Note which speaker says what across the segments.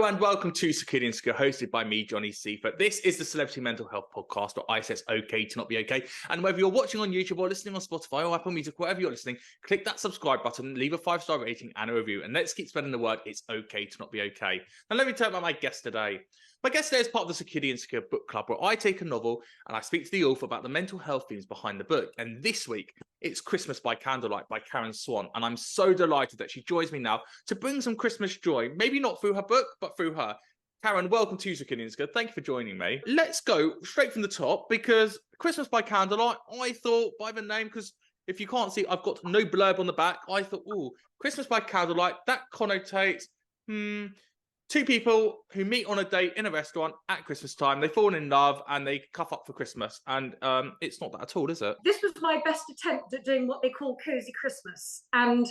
Speaker 1: and welcome to Security Insecure, hosted by me, Johnny Seifert. This is the Celebrity Mental Health Podcast, or I say it's okay to not be okay. And whether you're watching on YouTube or listening on Spotify or Apple Music, wherever you're listening, click that subscribe button, leave a 5-star rating and a review, and let's keep spreading the word. It's okay to not be okay. Now, let me tell you about my guest today. My guest today is part of the Security Insecure book club, where I take a novel and I speak to the author about the mental health themes behind the book. And this week, it's Christmas by Candlelight by Karen Swan. And I'm so delighted that she joins me now to bring some Christmas joy, maybe not through her book, but through her. Karen, welcome to Security Insecure. Thank you for joining me. Let's go straight from the top, because Christmas by Candlelight, I thought by the name, because if you can't see, I've got no blurb on the back. I thought, oh, Christmas by Candlelight, that connotates, two people who meet on a date in a restaurant at Christmas time, they fall in love and they cuff up for Christmas. And it's not that at all, is it?
Speaker 2: This was my best attempt at doing what they call cozy Christmas. And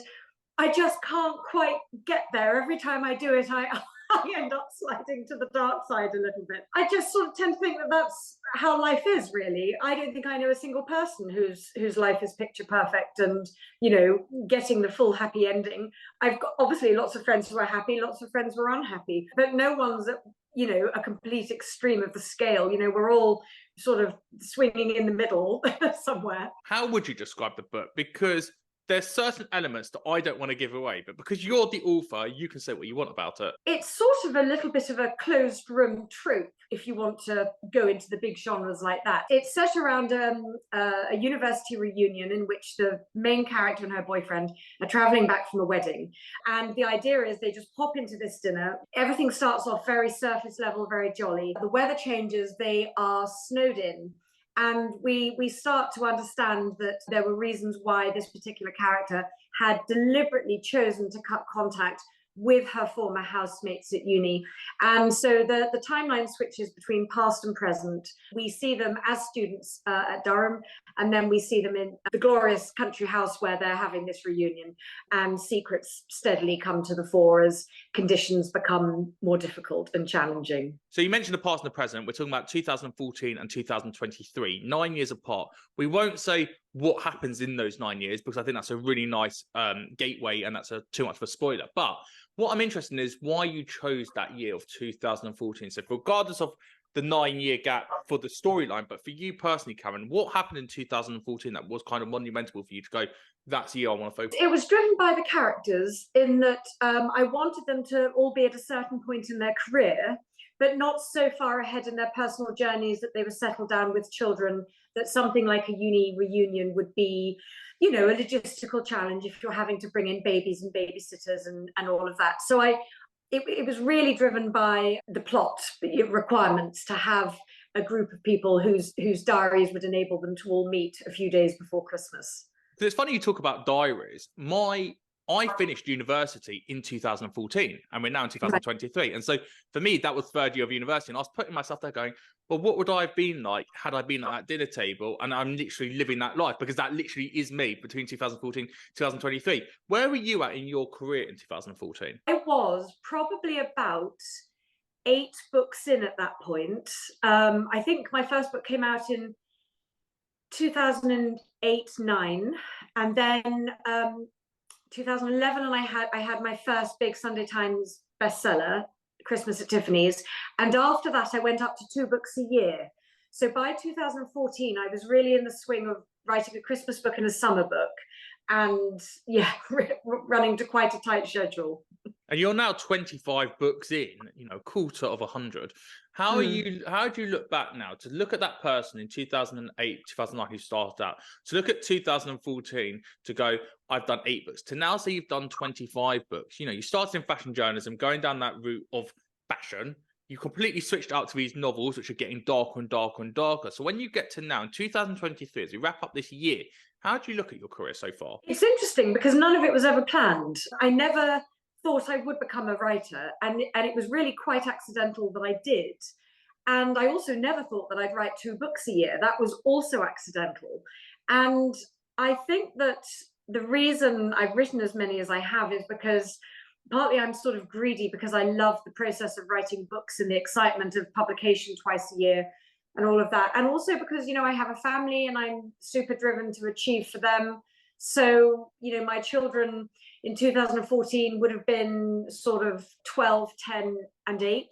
Speaker 2: I just can't quite get there. Every time I do it, I end up sliding to the dark side a little bit. I just sort of tend to think that that's how life is, really. I don't think I know a single person whose life is picture perfect and, you know, getting the full happy ending. I've got obviously lots of friends who are happy, lots of friends who are unhappy, but no one's at, you know, a complete extreme of the scale. You know, we're all sort of swinging in the middle somewhere.
Speaker 1: How would you describe the book? Because there's certain elements that I don't want to give away, but because you're the author, you can say what you want about it.
Speaker 2: It's sort of a little bit of a closed room trope, if you want to go into the big genres like that. It's set around a university reunion in which the main character and her boyfriend are traveling back from a wedding. And the idea is they just pop into this dinner. Everything starts off very surface level, very jolly. The weather changes, they are snowed in. And we start to understand that there were reasons why this particular character had deliberately chosen to cut contact with her former housemates at uni. And so the timeline switches between past and present. We see them as students at Durham, and then we see them in the glorious country house where they're having this reunion, and secrets steadily come to the fore as conditions become more difficult and challenging.
Speaker 1: So you mentioned the past and the present. We're talking about 2014 and 2023, 9 years apart. We won't say what happens in those 9 years, because I think that's a really nice gateway, and that's too much of a spoiler. But what I'm interested in is why you chose that year of 2014. So regardless of the 9-year gap for the storyline, but for you personally, Karen, what happened in 2014 that was kind of monumental for you to go, that's the year I want to focus on?
Speaker 2: It was driven by the characters, in that I wanted them to all be at a certain point in their career, but not so far ahead in their personal journeys that they were settled down with children, that something like a uni reunion would be, you know, a logistical challenge if you're having to bring in babies and babysitters and all of that. So it was really driven by the plot requirements to have a group of people whose diaries would enable them to all meet a few days before Christmas.
Speaker 1: So it's funny you talk about diaries. I finished university in 2014, and we're now in 2023. And so for me, that was third year of university. And I was putting myself there going, well, what would I have been like had I been at that dinner table? And I'm literally living that life, because that literally is me between 2014 and 2023. Where were you at in your career in 2014?
Speaker 2: I was probably about 8 books in at that point. I think my first book came out in 2008-9, and then 2011, and I had my first big Sunday Times bestseller, Christmas at Tiffany's, and after that I went up to 2 books a year. So by 2014 I was really in the swing of writing a Christmas book and a summer book, and yeah, running to quite a tight schedule.
Speaker 1: And you're now 25 books in, you know, quarter of 100. How do you look back now to look at that person in 2008, 2009 who started out, to look at 2014 to go, I've done 8 books, to now say you've done 25 books? You know, you started in fashion journalism, going down that route of fashion. You completely switched out to these novels, which are getting darker and darker and darker. So when you get to now in 2023, as we wrap up this year, how do you look at your career so far?
Speaker 2: It's interesting because none of it was ever planned. I never thought I would become a writer, and it was really quite accidental that I did. And I also never thought that I'd write 2 books a year. That was also accidental. And I think that the reason I've written as many as I have is because partly I'm sort of greedy, because I love the process of writing books and the excitement of publication twice a year and all of that. And also because, you know, I have a family and I'm super driven to achieve for them So, my children in 2014 would have been sort of 12, 10, and 8.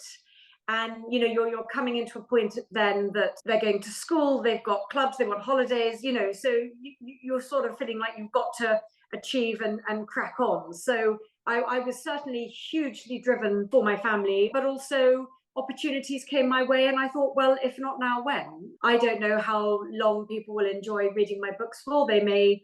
Speaker 2: And you're coming into a point then that they're going to school, they've got clubs, they want holidays, so you're sort of feeling like you've got to achieve and crack on. So I was certainly hugely driven for my family, but also opportunities came my way, and I thought, well, if not now, when? I don't know how long people will enjoy reading my books for. They may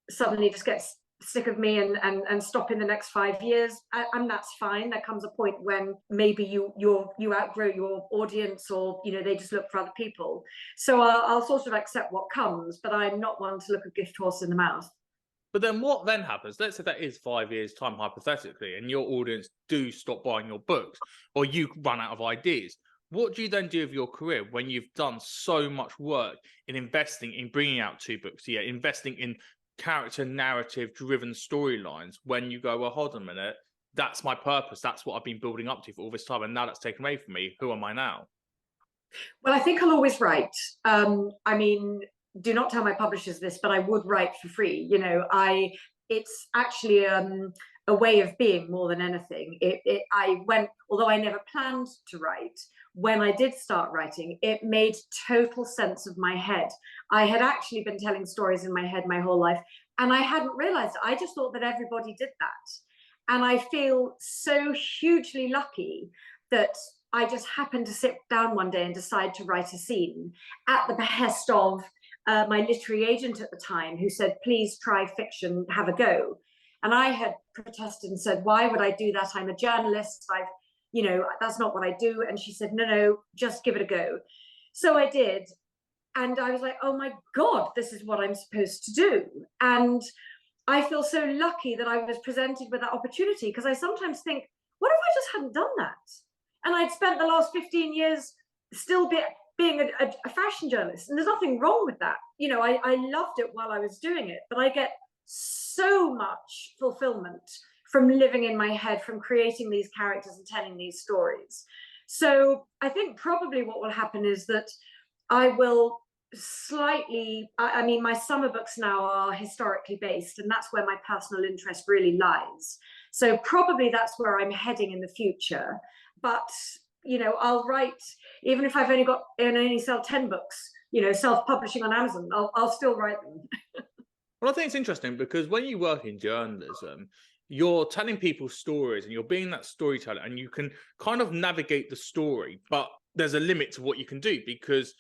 Speaker 2: suddenly just get sick of me and stop in the next 5 years, and that's fine. There comes a point when maybe you outgrow your audience, or they just look for other people. So I'll sort of accept what comes, but I'm not one to look a gift horse in the mouth.
Speaker 1: But then what then happens? Let's say that is 5 years' time, hypothetically, and your audience do stop buying your books, or you run out of ideas. What do you then do with your career when you've done so much work in investing in bringing out 2 books a year, investing in character narrative driven storylines, when you go, well, hold on a minute, that's my purpose, that's what I've been building up to for all this time, and now that's taken away from me, who am I now?
Speaker 2: Well, I think I'll always write. I mean, do not tell my publishers this, but I would write for free. It's actually a way of being more than anything. Although I never planned to write, when I did start writing, it made total sense of my head. I had actually been telling stories in my head my whole life, and I hadn't realized it. I just thought that everybody did that. And I feel so hugely lucky that I just happened to sit down one day and decide to write a scene at the behest of my literary agent at the time, who said, please try fiction, have a go. And I had protested and said, why would I do that? I'm a journalist. That's not what I do. And she said, no, just give it a go. So I did. And I was like, oh my God, this is what I'm supposed to do. And I feel so lucky that I was presented with that opportunity, because I sometimes think, what if I just hadn't done that? And I'd spent the last 15 years still being a fashion journalist. And there's nothing wrong with that. I loved it while I was doing it, but I get so much fulfillment from living in my head, from creating these characters and telling these stories. So I think probably what will happen is that I will I mean, my summer books now are historically based, and that's where my personal interest really lies. So probably that's where I'm heading in the future. But I'll write, even if I've only sell 10 books, self-publishing on Amazon, I'll still write them.
Speaker 1: Well, I think it's interesting because when you work in journalism, you're telling people stories and you're being that storyteller, and you can kind of navigate the story, but there's a limit to what you can do, because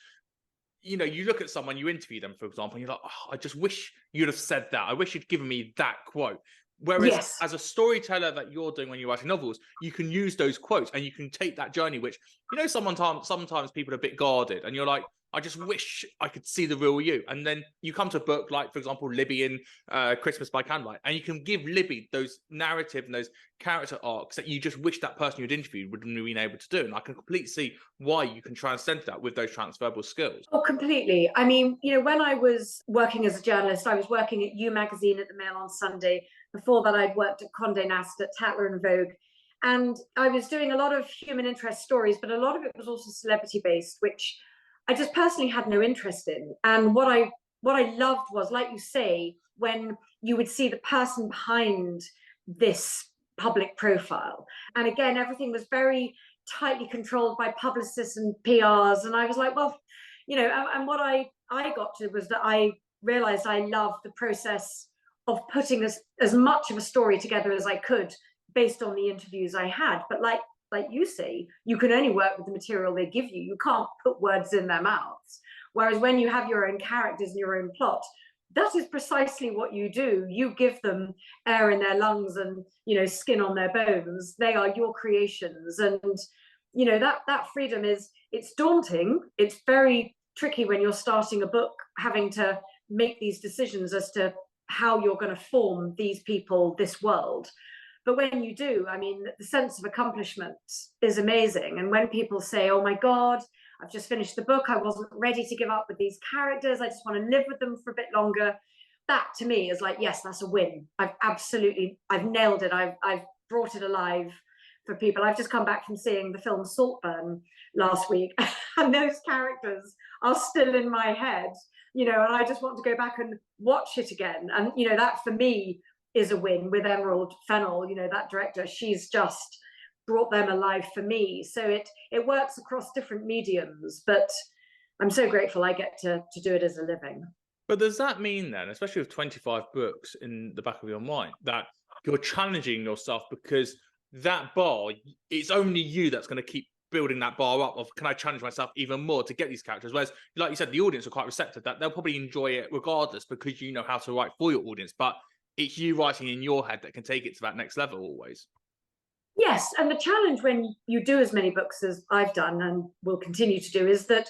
Speaker 1: you look at someone, you interview them, for example, and you're like, oh, I just wish you'd have said that. I wish you'd given me that quote. Whereas
Speaker 2: Yes.
Speaker 1: as a storyteller that you're doing when you're writing novels, you can use those quotes and you can take that journey, which, sometimes people are a bit guarded, and you're like, I just wish I could see the real you. And then you come to a book like, for example, Libby in Christmas by Candlelight, and you can give Libby those narrative and those character arcs that you just wish that person you'd interviewed would have been able to do. And I can completely see why you can transcend that with those transferable skills.
Speaker 2: Oh, completely. I mean, when I was working as a journalist, I was working at You Magazine at the Mail on Sunday. Before that, I'd worked at Condé Nast, at Tatler and Vogue. And I was doing a lot of human interest stories, but a lot of it was also celebrity based, which I just personally had no interest in. And what I loved was, like you say, when you would see the person behind this public profile. And again, everything was very tightly controlled by publicists and PRs. And I was like, well, and what I got to was that I realized I loved the process of putting as much of a story together as I could based on the interviews I had. But like you say, you can only work with the material they give you. You can't put words in their mouths. Whereas when you have your own characters and your own plot, that is precisely what you do. You give them air in their lungs and, skin on their bones. They are your creations. And, that freedom it's daunting. It's very tricky when you're starting a book, having to make these decisions as to how you're going to form these people, this world. But when you do, I mean, the sense of accomplishment is amazing. And when people say, oh my God, I've just finished the book, I wasn't ready to give up with these characters, I just want to live with them for a bit longer, that to me is like, yes, that's a win. I've nailed it. I've brought it alive. for people. I've just come back from seeing the film Saltburn last week, and those characters are still in my head, you know, and I just want to go back and watch it again. And, you know, that for me is a win with Emerald Fennell, you know, that director. She's just brought them alive for me. So it works across different mediums, but I'm so grateful I get to do it as a living.
Speaker 1: But does that mean then, especially with 25 books in the back of your mind, that you're challenging yourself because that bar, it's only you that's going to keep building that bar up of, can I challenge myself even more to get these characters? Whereas, like you said, the audience are quite receptive, that they'll probably enjoy it regardless because you know how to write for your audience. But it's you writing in your head that can take it to that next level always. Yes,
Speaker 2: and the challenge when you do as many books as I've done and will continue to do is that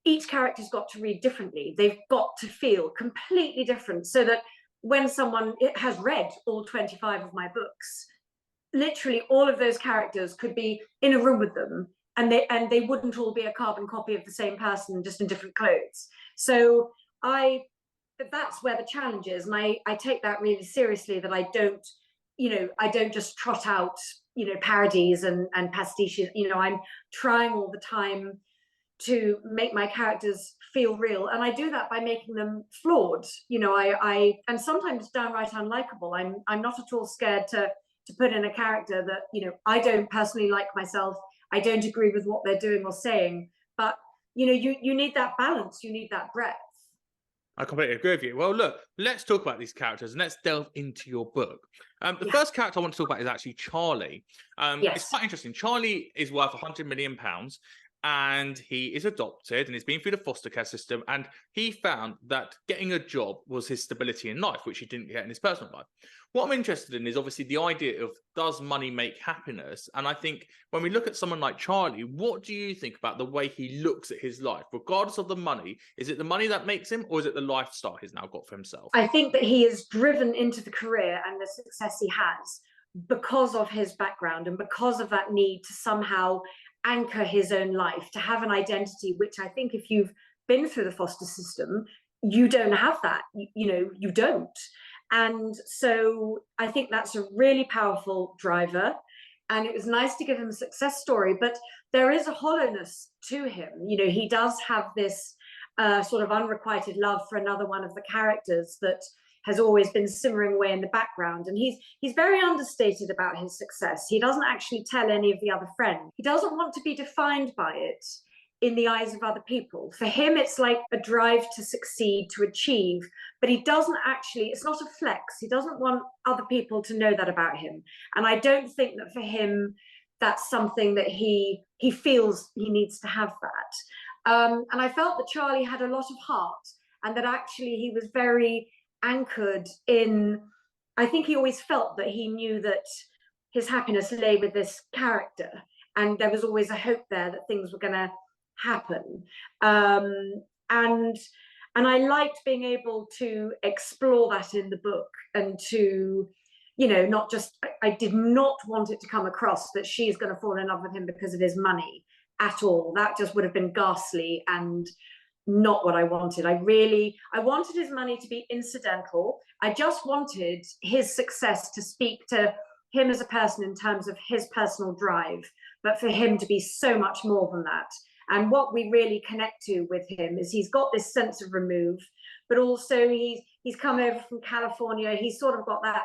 Speaker 2: each character's got to read differently. They've got to feel completely different, so that when someone has read all 25 of my books, literally all of those characters could be in a room with them, and they wouldn't all be a carbon copy of the same person, just in different clothes. So that's where the challenge is, and I take that really seriously, that I don't just trot out, you know, parodies and pastiches. You know, I'm trying all the time to make my characters feel real, and I do that by making them flawed. You know, I and sometimes downright unlikable. I'm not at all scared to put in a character that, you know, I don't personally like myself. I don't agree with what they're doing or saying, but you know, you need that balance. You need that breadth.
Speaker 1: I completely agree with you. Well, look, let's talk about these characters and let's delve into your book. The first character I want to talk about is actually Charlie. It's quite interesting. Charlie is worth £100 million. And he is adopted and he's been through the foster care system, and he found that getting a job was his stability in life, which he didn't get in his personal life. What I'm interested in is obviously the idea of, does money make happiness? And I think when we look at someone like Charlie, what do you think about the way he looks at his life, regardless of the money? Is it the money that makes him, or is it the lifestyle he's now got for himself?
Speaker 2: I think that he is driven into the career and the success he has because of his background and because of that need to somehow anchor his own life, to have an identity, which I think if you've been through the foster system, you don't have that. You know, you don't. And so I think that's a really powerful driver. And it was nice to give him a success story, but there is a hollowness to him. You know, he does have this sort of unrequited love for another one of the characters that has always been simmering away in the background. And he's very understated about his success. He doesn't actually tell any of the other friends. He doesn't want to be defined by it in the eyes of other people. For him, it's like a drive to succeed, to achieve, but he doesn't actually, it's not a flex. He doesn't want other people to know that about him. And I don't think that for him, that's something that he feels he needs to have that. And I felt that Charlie had a lot of heart, and that actually he was very anchored in, I think he always felt that he knew that his happiness lay with this character, and there was always a hope there that things were going to happen. And I liked being able to explore that in the book, and to, you know, not just, I did not want it to come across that she's going to fall in love with him because of his money at all. That just would have been ghastly and not what I wanted. I wanted his money to be incidental. I just wanted his success to speak to him as a person in terms of his personal drive, but for him to be so much more than that. And what we really connect to with him is he's got this sense of remove, but also he's come over from California. He's sort of got that,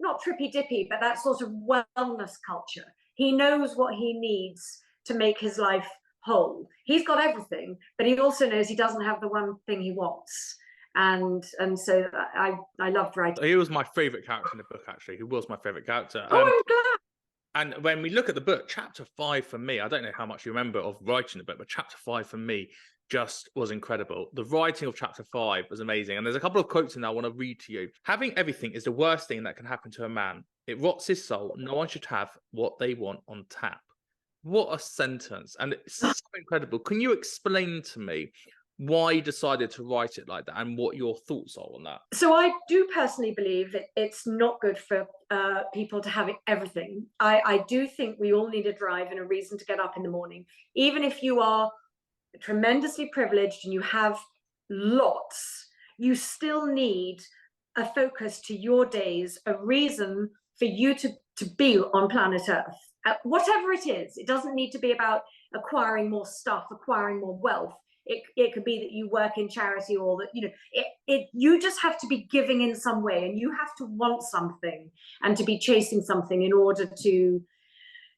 Speaker 2: not trippy dippy, but that sort of wellness culture. He knows what he needs to make his life whole. He's got everything, but he also knows he doesn't have the one thing he wants. And so I loved writing.
Speaker 1: He was my favorite character in the book, actually. He was my favorite character.
Speaker 2: Oh, I'm glad.
Speaker 1: And when we look at the book, chapter 5 for me, I don't know how much you remember of writing the book, but chapter 5 for me just was incredible. The writing of chapter 5 was amazing. And there's a couple of quotes in there I want to read to you. Having everything is the worst thing that can happen to a man. It rots his soul. No one should have what they want on tap. What a sentence. And it's so incredible. Can you explain to me why you decided to write it like that and what your thoughts are on that?
Speaker 2: So I do personally believe that it's not good for people to have everything. I do think we all need a drive and a reason to get up in the morning. Even if you are tremendously privileged and you have lots, you still need a focus to your days, a reason for you to be on planet Earth. whatever it is. It doesn't need to be about acquiring more stuff, acquiring more wealth. It could be that you work in charity, or that, you know, you just have to be giving in some way, and you have to want something and to be chasing something in order to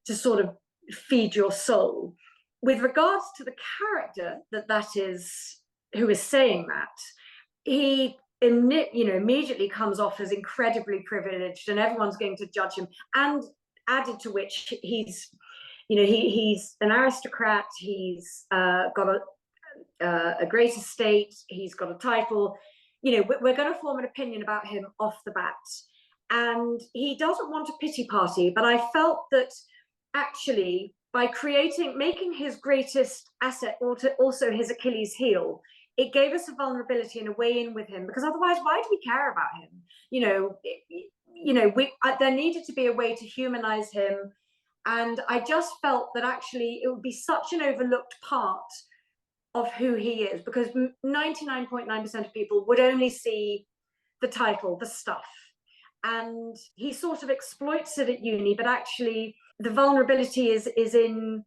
Speaker 2: sort of feed your soul. With regards to the character that is who is saying that, he, you know, immediately comes off as incredibly privileged, and everyone's going to judge him. And added to which, he's, you know, he's an aristocrat. He's got a great estate. He's got a title. You know, we're going to form an opinion about him off the bat. And he doesn't want a pity party, but I felt that actually, by making his greatest asset also his Achilles heel, it gave us a vulnerability and a way in with him, because otherwise, why do we care about him? You know, there needed to be a way to humanize him. And I just felt that actually it would be such an overlooked part of who he is, because 99.9% of people would only see the title, the stuff. And he sort of exploits it at uni, but actually the vulnerability is in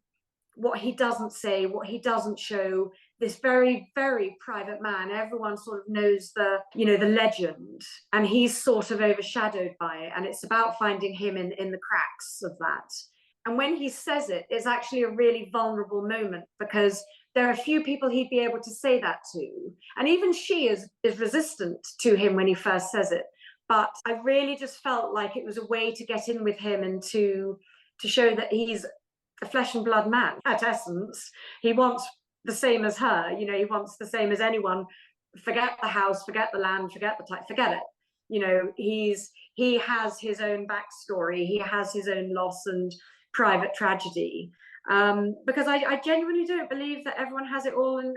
Speaker 2: what he doesn't say, what he doesn't show. This very, very private man, everyone sort of knows the, you know, the legend, and he's sort of overshadowed by it. And it's about finding him in the cracks of that. And when he says it, it's actually a really vulnerable moment, because there are few people he'd be able to say that to. And even she is resistant to him when he first says it. But I really just felt like it was a way to get in with him and to show that he's a flesh and blood man. At essence, he wants the same as her. You know, he wants the same as anyone. Forget the house, forget the land, forget the type, forget it. You know, he has his own backstory. He has his own loss and private tragedy. Because I genuinely don't believe that everyone has it all, and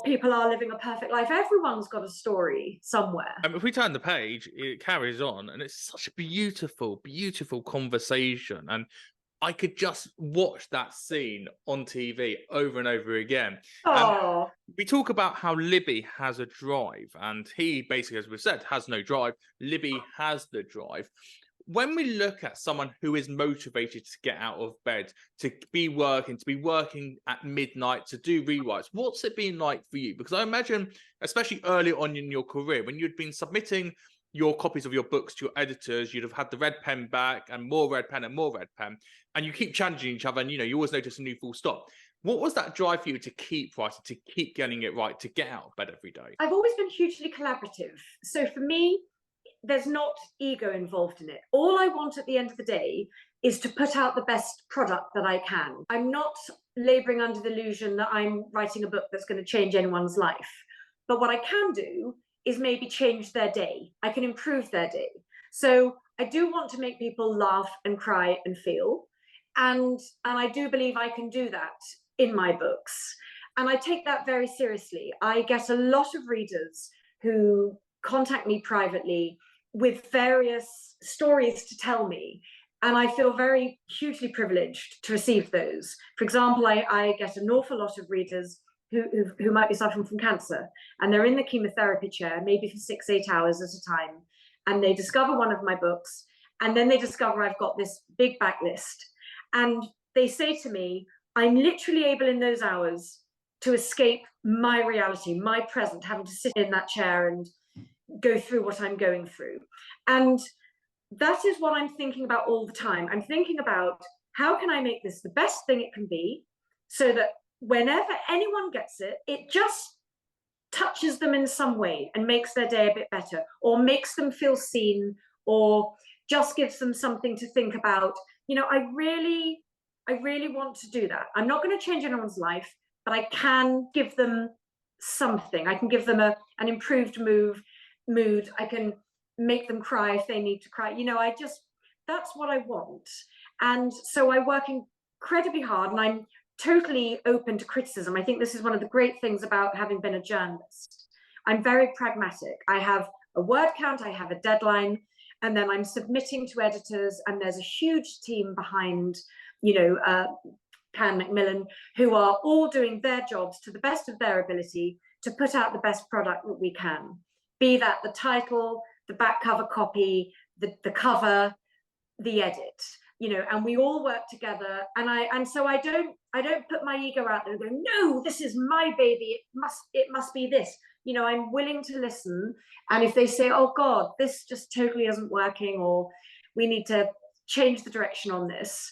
Speaker 2: people are living a perfect life. Everyone's got a story somewhere.
Speaker 1: If we turn the page, it carries on, and it's such a beautiful, beautiful conversation. And I could just watch that scene on TV over and over again.
Speaker 2: Oh.
Speaker 1: We talk about how Libby has a drive, and he basically, as we've said, has no drive. Libby has the drive. When we look at someone who is motivated to get out of bed, to be working at midnight, to do rewrites, what's it been like for you? Because I imagine, especially early on in your career, when you'd been submitting your copies of your books to your editors, you'd have had the red pen back and more red pen and more red pen, and you keep challenging each other, and, you know, you always notice a new full stop. What was that drive for you to keep writing, to keep getting it right, to get out of bed every day?
Speaker 2: I've always been hugely collaborative. So for me, there's not ego involved in it. All I want at the end of the day is to put out the best product that I can. I'm not laboring under the illusion that I'm writing a book that's going to change anyone's life. But what I can do is maybe change their day. I can improve their day. So I do want to make people laugh and cry and feel. And I do believe I can do that in my books. And I take that very seriously. I get a lot of readers who contact me privately with various stories to tell me, and I feel very hugely privileged to receive those. For example, I get an awful lot of readers who might be suffering from cancer, and they're in the chemotherapy chair maybe for 6-8 hours at a time, and they discover one of my books, and then they discover I've got this big backlist, and they say to me, I'm literally able in those hours to escape my reality, my present, having to sit in that chair and go through what I'm going through. And that is what I'm thinking about all the time. I'm thinking about, how can I make this the best thing it can be, so that whenever anyone gets it, it just touches them in some way and makes their day a bit better, or makes them feel seen, or just gives them something to think about. You know, I really want to do that. I'm not going to change anyone's life, but I can give them something. I can give them an improved mood. I can make them cry if they need to cry. You know, that's what I want. And so I work incredibly hard, and I'm totally open to criticism. I think this is one of the great things about having been a journalist. I'm very pragmatic. I have a word count, I have a deadline, and then I'm submitting to editors, and there's a huge team behind, you know, Pan Macmillan, who are all doing their jobs to the best of their ability to put out the best product that we can. Be that the title, the back cover copy, the cover, the edit. and we all work together. And so I don't put my ego out there and go, no, this is my baby. It must be this. I'm willing to listen. And if they say, oh God, this just totally isn't working, or we need to change the direction on this,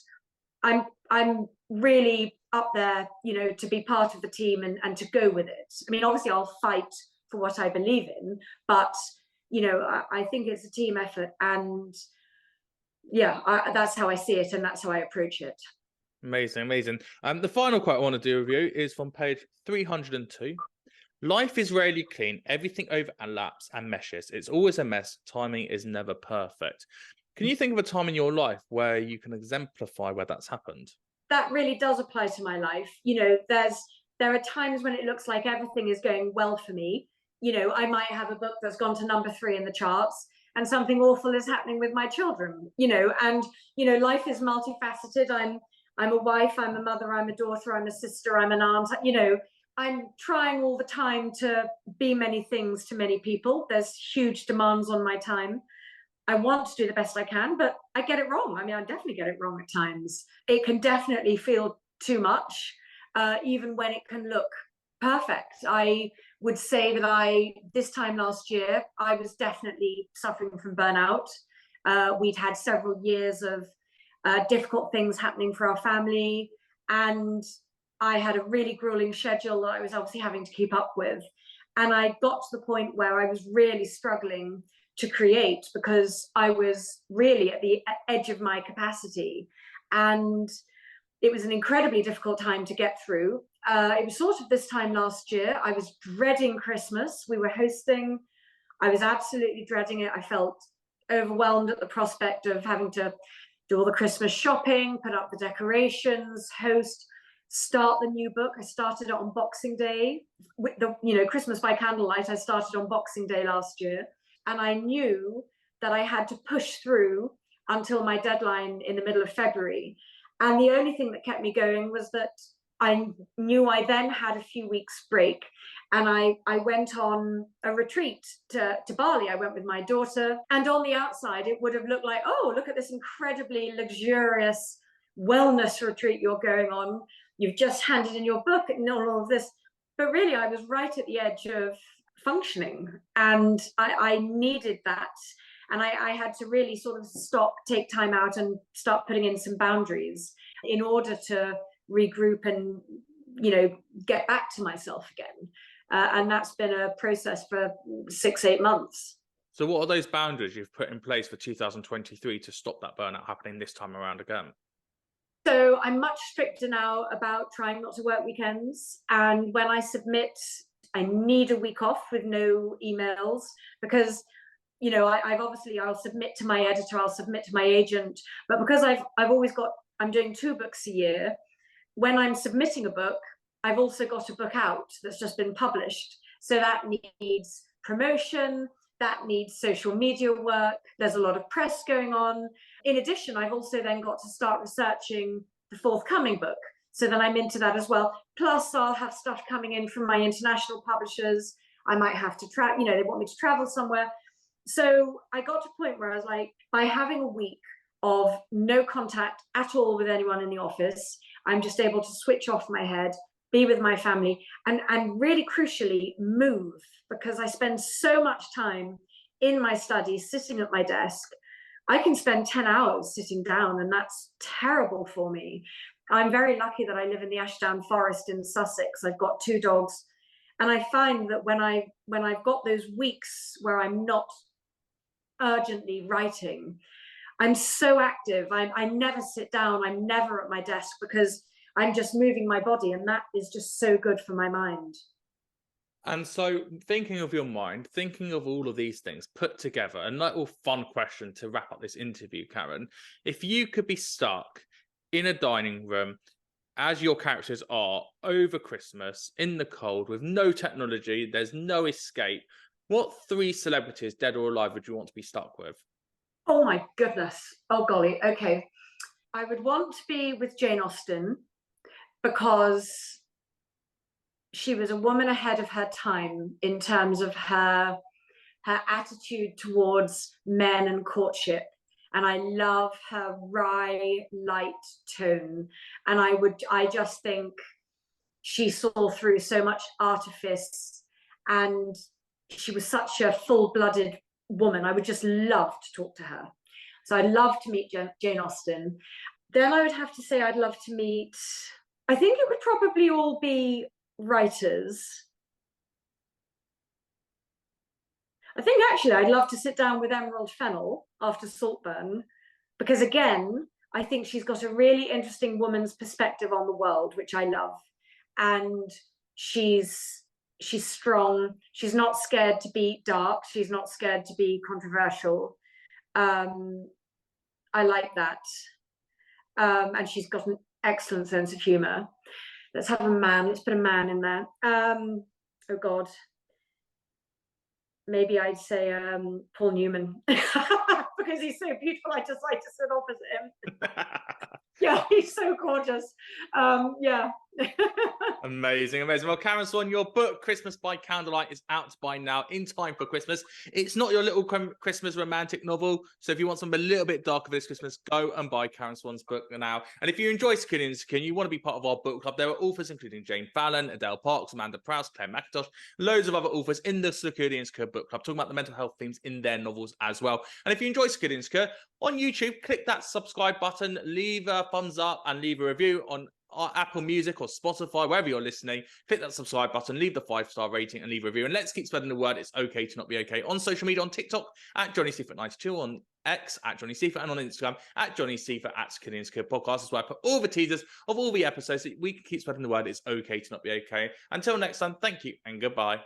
Speaker 2: I'm really up there, to be part of the team and to go with it. I mean, obviously I'll fight for what I believe in, but I think it's a team effort, and that's how I see it, and that's how I approach it.
Speaker 1: Amazing. The final quote I want to do with you is from page 302. Life is rarely clean. Everything overlaps and meshes. It's always a mess. Timing is never perfect. Can you think of a time in your life where you can exemplify where that's happened?
Speaker 2: That really does apply to my life. There are times when it looks like everything is going well for me. I might have a book that's gone to number 3 in the charts, and something awful is happening with my children. And life is multifaceted. I'm a wife, I'm a mother, I'm a daughter, I'm a sister, I'm an aunt. I'm trying all the time to be many things to many people. There's huge demands on my time. I want to do the best I can, but I get it wrong. I mean, I definitely get it wrong at times. It can definitely feel too much, even when it can look perfect. I would say that this time last year, I was definitely suffering from burnout. We'd had several years of difficult things happening for our family, and I had a really grueling schedule that I was obviously having to keep up with. And I got to the point where I was really struggling to create, because I was really at the edge of my capacity. And it was an incredibly difficult time to get through. It was sort of this time last year. I was dreading Christmas. We were hosting. I was absolutely dreading it. I felt overwhelmed at the prospect of having to do all the Christmas shopping, put up the decorations, host, start the new book. I started it on Boxing Day. With the Christmas by Candlelight, I started on Boxing Day last year. And I knew that I had to push through until my deadline in the middle of February. And the only thing that kept me going was that I knew I then had a few weeks break. And I went on a retreat to Bali. I went with my daughter. And on the outside, it would have looked like, oh, look at this incredibly luxurious wellness retreat you're going on. You've just handed in your book and all of this. But really, I was right at the edge of functioning. And I needed that. And I had to really sort of stop, take time out, and start putting in some boundaries in order to regroup and, get back to myself again. And that's been a process for 6-8 months.
Speaker 1: So what are those boundaries you've put in place for 2023 to stop that burnout happening this time around again?
Speaker 2: So I'm much stricter now about trying not to work weekends. And when I submit, I need a week off with no emails, because I'll submit to my editor, I'll submit to my agent, but because I'm doing 2 books a year. When I'm submitting a book, I've also got a book out that's just been published. So that needs promotion, that needs social media work. There's a lot of press going on. In addition, I've also then got to start researching the forthcoming book. So then I'm into that as well. Plus, I'll have stuff coming in from my international publishers. I might have to travel, they want me to travel somewhere. So I got to a point where I was like, by having a week of no contact at all with anyone in the office, I'm just able to switch off my head, be with my family, and really crucially move, because I spend so much time in my study, sitting at my desk. I can spend 10 hours sitting down, and that's terrible for me. I'm very lucky that I live in the Ashdown Forest in Sussex. I've got 2 dogs. And I find that when I've got those weeks where I'm not urgently writing, I'm so active. I never sit down. I'm never at my desk, because I'm just moving my body, and that is just so good for my mind.
Speaker 1: And so, thinking of your mind, thinking of all of these things put together, a little fun question to wrap up this interview, Karen. If you could be stuck in a dining room, as your characters are, over Christmas, in the cold, with no technology, there's no escape, what 3 celebrities, dead or alive, would you want to be stuck with?
Speaker 2: Oh my goodness. Oh golly. Okay. I would want to be with Jane Austen, because she was a woman ahead of her time in terms of her attitude towards men and courtship. and I love her wry, light tone. And I just think she saw through so much artifice, and she was such a full-blooded woman. I would just love to talk to her. So I'd love to meet Jane Austen. Then I would have to say I'd love to meet, I think it would probably all be writers. I think actually I'd love to sit down with Emerald Fennell after Saltburn, because again, I think she's got a really interesting woman's perspective on the world, which I love. And she's strong. She's not scared to be dark. She's not scared to be controversial. I like that. And she's got an excellent sense of humor. Let's have a man. Let's put a man in there. Oh God. Maybe I'd say Paul Newman because he's so beautiful. I just like to sit opposite him. Yeah, he's so gorgeous. Yeah.
Speaker 1: Amazing. Well, Karen Swan, your book, Christmas by Candlelight, is out by now in time for Christmas. It's not your little Christmas romantic novel. So if you want something a little bit darker this Christmas, go and buy Karen Swan's book now. And if you enjoy Security and Secure, you want to be part of our book club, there are authors including Jane Fallon, Adele Parks, Amanda Prowse, Claire McIntosh, loads of other authors in the Security and Secure book club, talking about the mental health themes in their novels as well. And if you enjoy Security and Secure, on YouTube, click that subscribe button, leave a thumbs up and leave a review on Apple Music or Spotify, wherever you're listening. Click that subscribe button, leave the 5-star rating and leave a review. And let's keep spreading the word. It's okay to not be okay. On social media, on TikTok at Johnny Seifert 92, on X at Johnny Seifert, and on Instagram at Johnny Seifert at Security and Secure Podcast. Is where I put all the teasers of all the episodes so we can keep spreading the word. It's okay to not be okay. Until next time, thank you and goodbye.